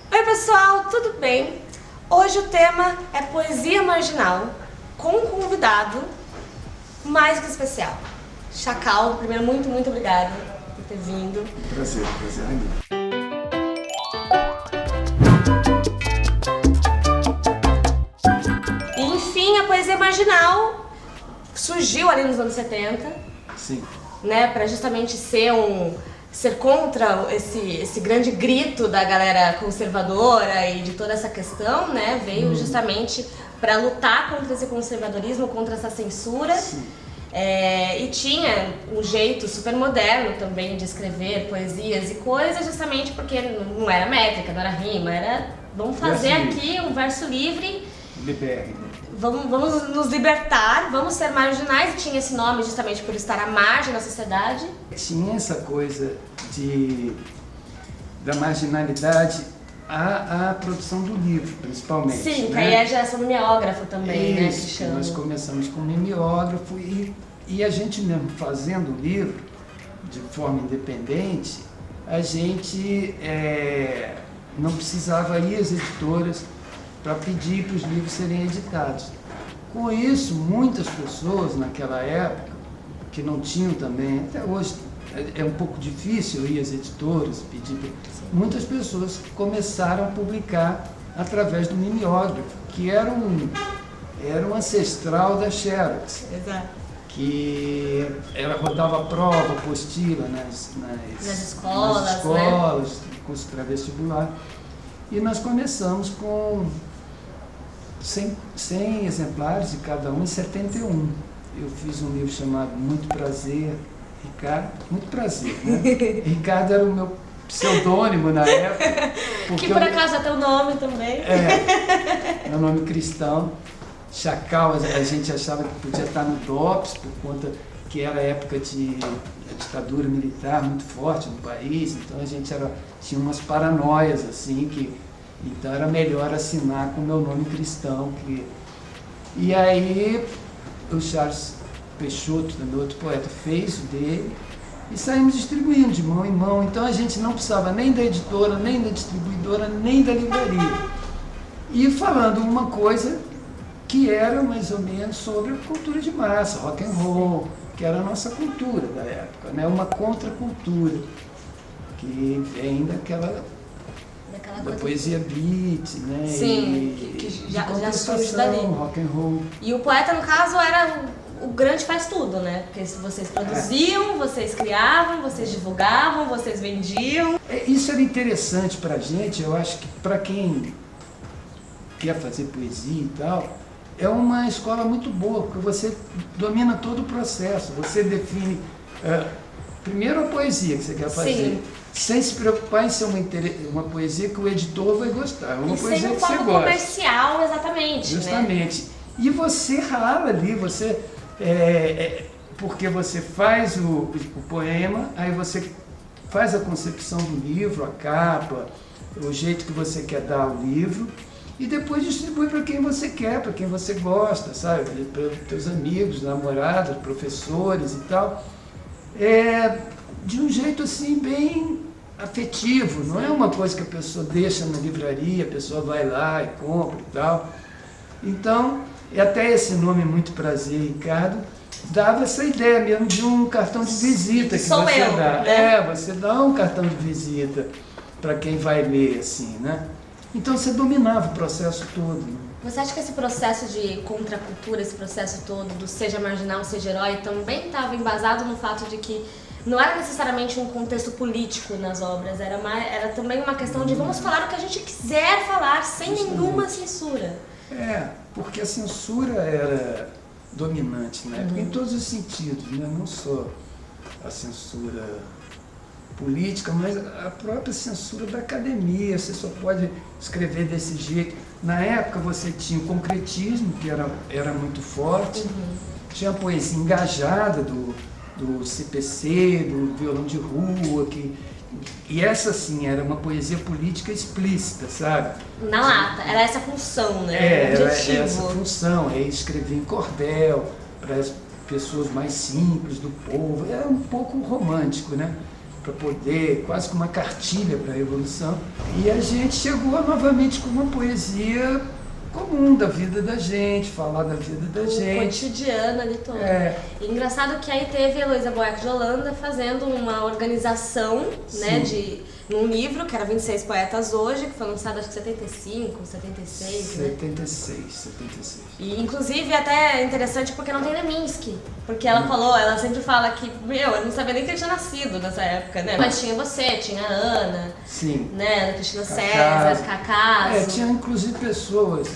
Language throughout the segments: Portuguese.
Oi pessoal, tudo bem? Hoje o tema é poesia marginal, com um convidado mais que especial. Chacal, primeiro muito obrigada por ter vindo. Prazer é meu. E enfim, a poesia marginal surgiu ali nos anos 70. Sim. Né, para justamente ser contra esse grande grito da galera conservadora e de toda essa questão, né, veio justamente para lutar contra esse conservadorismo, contra essa censura. E tinha um jeito super moderno também de escrever poesias e coisas, justamente porque não era métrica, não era rima, era vamos fazer aqui um verso livre. Libere. Vamos nos libertar, vamos ser marginais, e tinha esse nome justamente por estar à margem da sociedade. Tinha essa coisa da marginalidade à produção do livro, principalmente. Sim, né? que aí já é mimeógrafo também, Isso, né? Que chama. nós começamos com mimeógrafo e a gente mesmo fazendo o livro de forma independente, a gente não precisava ir às editoras para pedir para os livros serem editados. Com isso, muitas pessoas naquela época, que não tinham também, até hoje é um pouco difícil ir às editoras pedir, muitas pessoas começaram a publicar através do mimeógrafo, que era um ancestral da Xerox. Exato. Que ela rodava prova, apostila nas escolas, né? Curso pré-vestibular. E nós começamos com 100 exemplares de cada um em 71. Eu fiz um livro chamado Muito Prazer, Ricardo. Muito prazer, né? Ricardo era o meu pseudônimo na época. Que por acaso é teu nome também. Meu nome cristão. Chacal, a gente achava que podia estar no DOPS, por conta que era época de ditadura militar muito forte no país, então a gente tinha umas paranoias assim, então era melhor assinar com o meu nome cristão. E aí o Charles Peixoto, meu outro poeta, fez o dele e saímos distribuindo de mão em mão, então a gente não precisava nem da editora, nem da distribuidora, nem da livraria. E falando uma coisa que era mais ou menos sobre a cultura de massa, rock and roll, que era a nossa cultura da época, né? Uma contracultura, que ainda aquela da poesia beat, né? Sim, que já surge dali. Rock and roll. E o poeta, no caso, era o grande faz tudo, né? Porque vocês produziam, vocês criavam, vocês divulgavam, vocês vendiam. Isso era interessante pra gente, eu acho que pra quem quer fazer poesia e tal, é uma escola muito boa, porque você domina todo o processo, você define primeiro a poesia que você quer fazer, Sim. sem se preocupar em ser uma poesia que o editor vai gostar, uma poesia que você gosta. Comercial, exatamente. Justamente. Né? E você rala ali, porque você faz o poema, aí você faz a concepção do livro, a capa, o jeito que você quer dar ao livro, e depois distribui para quem você quer, para quem você gosta, sabe? Para teus amigos, namorados, professores e tal. De um jeito assim bem afetivo, não é uma coisa que a pessoa deixa na livraria, a pessoa vai lá e compra e tal. Então, até esse nome Muito Prazer, Ricardo, dava essa ideia mesmo de um cartão de visita que você dá. Né? Você dá um cartão de visita para quem vai ler, assim, né? Então você dominava o processo todo. Né? Você acha que esse processo de contracultura, esse processo todo do seja marginal, seja herói, também estava embasado no fato de que não era necessariamente um contexto político nas obras, era também uma questão de vamos falar o que a gente quiser falar, sem nenhuma censura. Porque a censura era dominante, né? Em todos os sentidos, né? Não só a censura política, mas a própria censura da academia. Você só pode escrever desse jeito. Na época você tinha o concretismo, que era muito forte, tinha a poesia engajada do CPC, do violão de rua, e essa sim era uma poesia política explícita, sabe? Na lata, era essa função, né? Era essa função, escrever em cordel para as pessoas mais simples do povo, era um pouco romântico, né? para poder, quase que uma cartilha para a Revolução. E a gente chegou novamente com uma poesia comum da vida da gente, falar da vida da gente. Cotidiano ali todo. E engraçado que aí teve a Heloísa Buarque de Holanda fazendo uma organização, né, num livro, que era 26 Poetas Hoje, que foi lançado acho que em 75, 76, 76, né? 76. E inclusive até é interessante porque não tem Leminski. Porque ela falou, ela sempre fala que, eu não sabia nem que ele tinha nascido nessa época, né? Mas tinha você, tinha a Ana, sim, né? Ana Cristina César, Cacaso. Tinha inclusive pessoas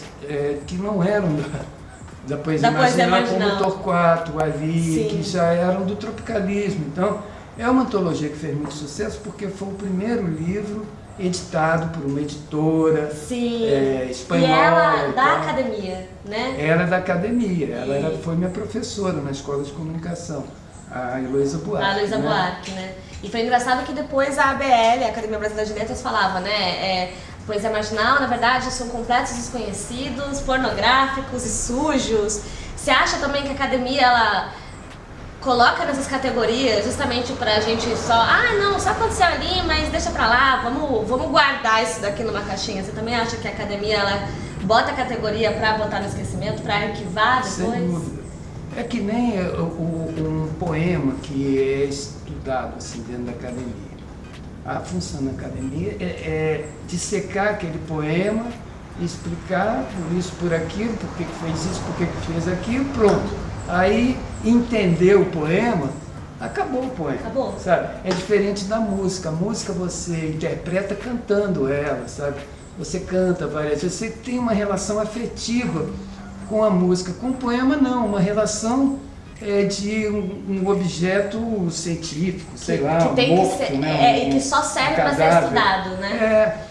que não eram da poesia marginal, como o Torquato, ali, que já eram do tropicalismo. Então, é uma antologia que fez muito sucesso porque foi o primeiro livro editado por uma editora espanhola. E ela da academia, né? Era da academia, ela foi minha professora na escola de comunicação, a Heloísa Buarque. A Heloísa Buarque, né? E foi engraçado que depois a ABL, a Academia Brasileira de Letras, falava, né? Poesia marginal, na verdade, são completos desconhecidos, pornográficos e sujos. Você acha também que a academia, ela coloca nessas categorias justamente pra gente só aconteceu ali, mas deixa pra lá, vamos guardar isso daqui numa caixinha. Você também acha que a academia, ela bota a categoria pra botar no esquecimento, pra arquivar depois? Sem dúvida. É que nem um poema que é estudado assim, dentro da academia. A função da academia é dissecar aquele poema, explicar por isso, por aquilo, por que fez isso, por que fez aquilo, pronto. Aí, entender o poema, acabou o poema. Acabou. Sabe? É diferente da música. A música você interpreta cantando ela, sabe? Você canta várias vezes, você tem uma relação afetiva com a música. Com o poema, não. Uma relação de um objeto científico, sei lá, que tem morto, que ser, né? e que só serve para ser estudado, né?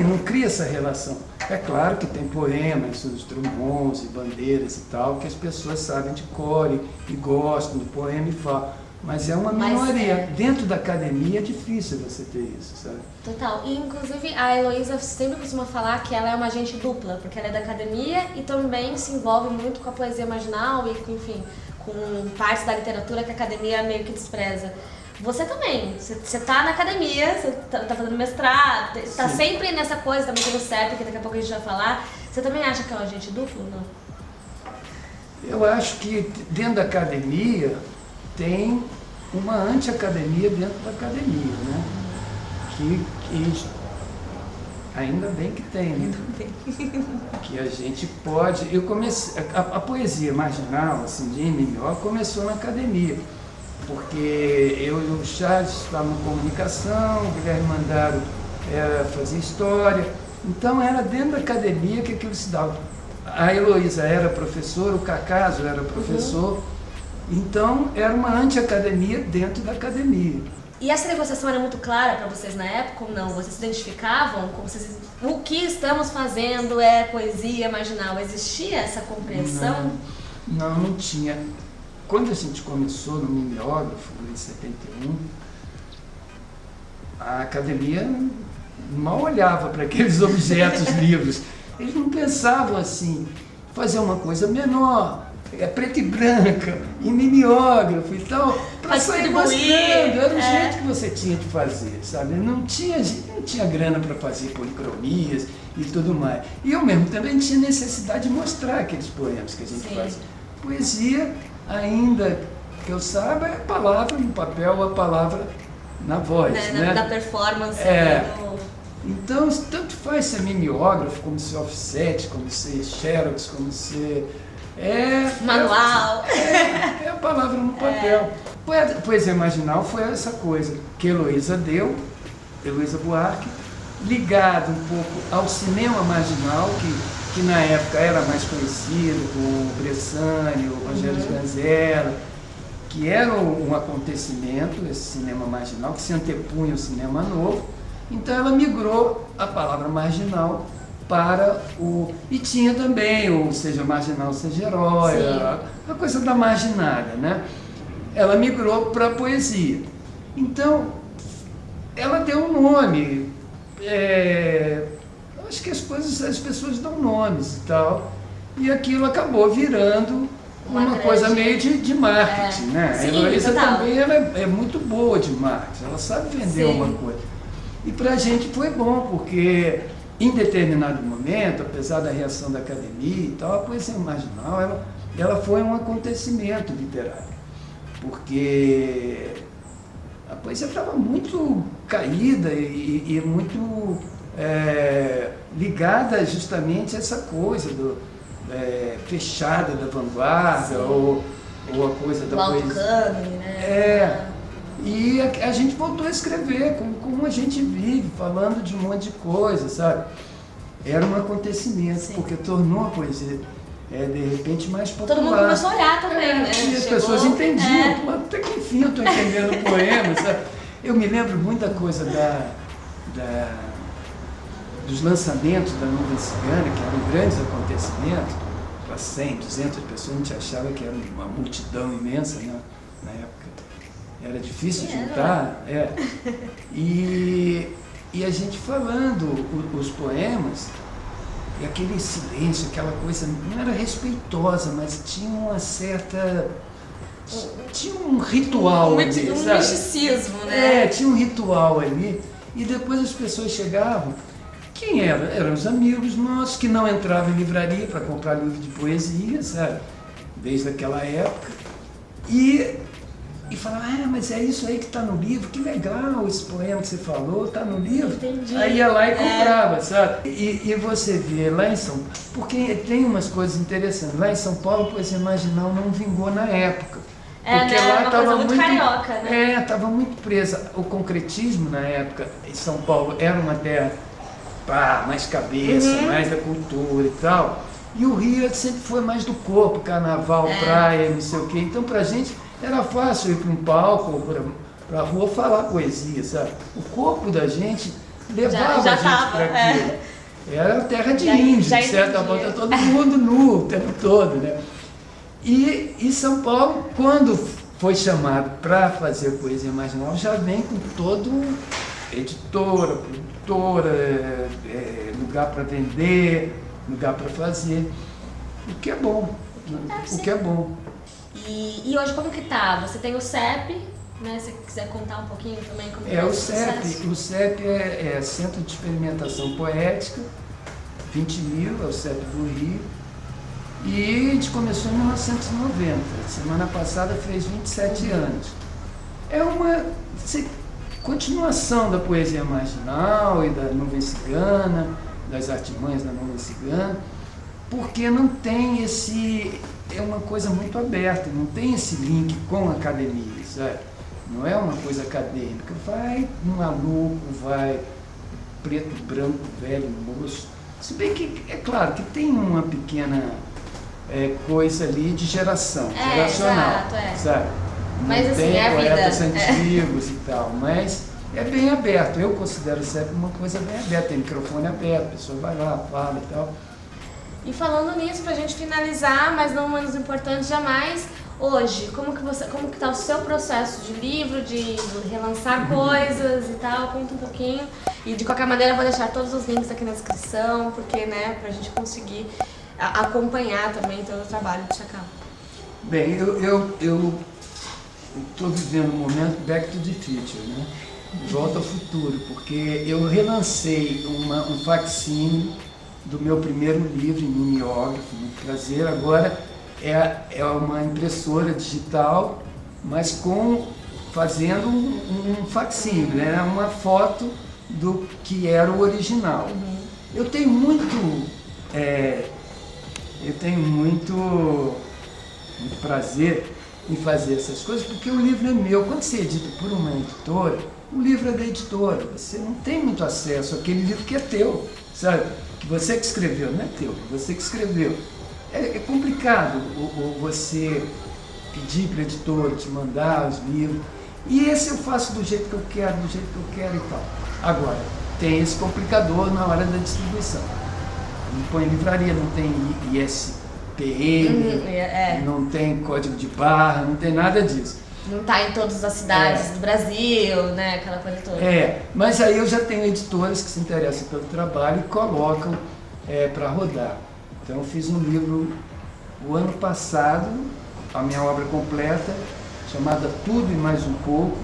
Não cria essa relação. É claro que tem poemas, os trombons e bandeiras e tal, que as pessoas sabem de cor e gostam do poema e falam. Mas é uma minoria. Dentro da academia é difícil você ter isso, sabe? Total. E inclusive a Heloísa sempre costuma falar que ela é uma agente dupla, porque ela é da academia e também se envolve muito com a poesia marginal e, enfim, com partes da literatura que a academia meio que despreza. Você também, você tá na academia, você tá fazendo mestrado, tá sempre nessa coisa, também no CEP, que daqui a pouco a gente vai falar. Você também acha que é um agente duplo ou não? Eu acho que dentro da academia tem uma anti-academia dentro da academia, né? Que ainda bem que tem, né? Que a gente pode... A poesia marginal, assim, de MMO, começou na academia. Porque eu e o Charles estávamos em comunicação, o Guilherme Mandaro fazia história. Então era dentro da academia que aquilo se dava. A Heloísa era professora, o Cacaso era professor. Então era uma anti-academia dentro da academia. E essa negociação era muito clara para vocês na época ou não? Vocês se identificavam? O que estamos fazendo é poesia marginal? Existia essa compreensão? Não tinha. Quando a gente começou no mimeógrafo, em 71, a academia mal olhava para aqueles objetos livros. Eles não pensavam assim, fazer uma coisa menor, preta e branca, em mimeógrafo e tal, para sair mostrando. Era o jeito que você tinha de fazer, sabe? Não tinha grana para fazer policromias e tudo mais. E eu mesmo também tinha necessidade de mostrar aqueles poemas que a gente faz. Poesia, ainda que eu saiba, é a palavra no papel, a palavra na voz, né? Da performance. Então, tanto faz ser mimeógrafo, como ser offset, como ser xerox, como ser... manual. É a palavra no papel. Poesia marginal foi essa coisa que Heloísa Buarque, ligado um pouco ao cinema marginal, que na época era mais conhecido, com o Bressani, o Rogério Sganzerla, que era um acontecimento, esse cinema marginal, que se antepunha ao cinema novo. Então ela migrou a palavra marginal para o... E tinha também o seja marginal, seja herói, a coisa da marginada, né? Ela migrou para a poesia. Então, ela deu um nome. Acho que as pessoas dão nomes e tal. E aquilo acabou virando uma coisa meio de marketing, né? Sim, a Heloísa total. também é muito boa de marketing, ela sabe vender uma coisa. E pra gente foi bom, porque em determinado momento, apesar da reação da academia e tal, a poesia marginal, ela foi um acontecimento literário. Porque a poesia estava muito caída e muito ligada justamente a essa coisa fechada da vanguarda, ou a coisa da poesia. Autocame, né? E a gente voltou a escrever, como a gente vive, falando de um monte de coisa, sabe? Era um acontecimento, porque tornou a poesia, de repente, mais popular. Todo mundo começou a olhar também, né? E as pessoas entendiam, pô, até que enfim eu estou entendendo o poema, sabe? Eu me lembro muita coisa dos lançamentos da Nuvem Cigana, que eram grandes acontecimentos, para 100, 200 pessoas, a gente achava que era uma multidão imensa, né? Na época. Era difícil juntar. E a gente falando os poemas, e aquele silêncio, aquela coisa, não era respeitosa, mas tinha uma certa... Tinha um ritual ali, sabe? Um misticismo, né? Tinha um ritual ali. E depois as pessoas chegavam. Quem eram? Eram os amigos nossos que não entravam em livraria para comprar livro de poesia, sabe? Desde aquela época. E falavam, mas é isso aí que está no livro, que legal esse poema que você falou, está no livro. Entendi. Aí ia lá e comprava, sabe? E você vê lá em São Paulo, porque tem umas coisas interessantes. Lá em São Paulo, a poesia marginal não vingou na época. Porque né? lá Uma coisa muito carioca, né? Estava muito presa. O concretismo na época, em São Paulo, era uma terra mais cabeça, mais da cultura e tal. E o Rio sempre foi mais do corpo, carnaval, praia, não sei o quê. Então, pra gente, era fácil ir para um palco ou para a rua falar poesia, sabe? O corpo da gente levava já a gente para aquilo. Era terra de índio, de certa forma, todo mundo nu o tempo todo, né? E São Paulo, quando foi chamado para fazer poesia marginal, já vem com todo editora, produtora, lugar para vender, lugar para fazer, o que é bom, o que é bom. E hoje como que tá? Você tem o CEP, né? Se você quiser contar um pouquinho também como é o CEP. O CEP é Centro de Experimentação Poética, 20 mil, é o CEP do Rio. E a gente começou em 1990, semana passada fez 27 anos. É uma continuação da poesia marginal e da Nuvem Cigana, das artimanhas da Nuvem Cigana, porque não tem é uma coisa muito aberta, não tem esse link com a academia, sabe? Não é uma coisa acadêmica, vai um maluco, vai preto, branco, velho, moço. Se bem que, é claro, que tem uma pequena coisa ali de geracional, exato, sabe? Não mas assim, tem é a poetas vida. antigos e tal, mas é bem aberto. Eu considero sempre uma coisa bem aberta, tem microfone aberto, a pessoa vai lá, fala e tal. E falando nisso, pra gente finalizar, mas não menos importante jamais, hoje, como que tá o seu processo de livro, de relançar coisas e tal? Conta um pouquinho. E de qualquer maneira eu vou deixar todos os links aqui na descrição, porque, né, pra gente conseguir acompanhar também todo o trabalho de Chacal. Bem, eu estou vivendo um momento back to the future, né? Volta ao futuro, porque eu relancei um facsímile do meu primeiro livro em mimeógrafo, muito prazer. Agora é uma impressora digital, mas fazendo um facsímile, né? Uma foto do que era o original. Eu tenho muito prazer em fazer essas coisas, porque o livro é meu. Quando você edita por uma editora, o livro é da editora. Você não tem muito acesso àquele livro que é teu, sabe? Que você que escreveu, não é teu, você que escreveu. É complicado você pedir para a editora te mandar os livros. E esse eu faço do jeito que eu quero, e tal. Agora, tem esse complicador na hora da distribuição. Não põe em livraria, não tem ISPN, não tem código de barra, não tem nada disso. Não está em todas as cidades do Brasil, né? Aquela coisa toda. Mas aí eu já tenho editoras que se interessam pelo trabalho e colocam para rodar. Então eu fiz um livro O ano passado, a minha obra completa, chamada Tudo e Mais um Pouco,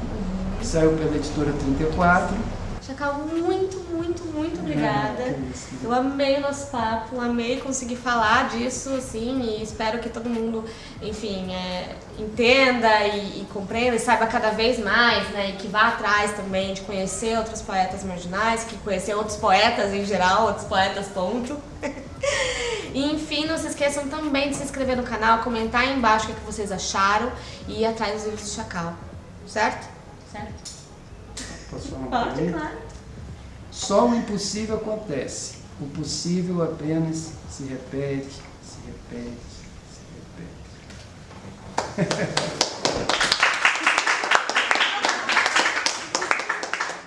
saiu pela editora 34. Chacal, muito, muito, muito obrigada. Eu amei o nosso papo, amei conseguir falar disso, assim, e espero que todo mundo, enfim, entenda e compreenda e saiba cada vez mais, né, e que vá atrás também de conhecer outros poetas marginais, que conhecer outros poetas em geral, outros poetas, ponto. E, enfim, não se esqueçam também de se inscrever no canal, comentar aí embaixo o que vocês acharam e ir atrás dos livros do Chacal, certo? Certo. Posso falar uma Pode, coisa? claro. Só o impossível acontece. O possível apenas se repete, se repete, se repete.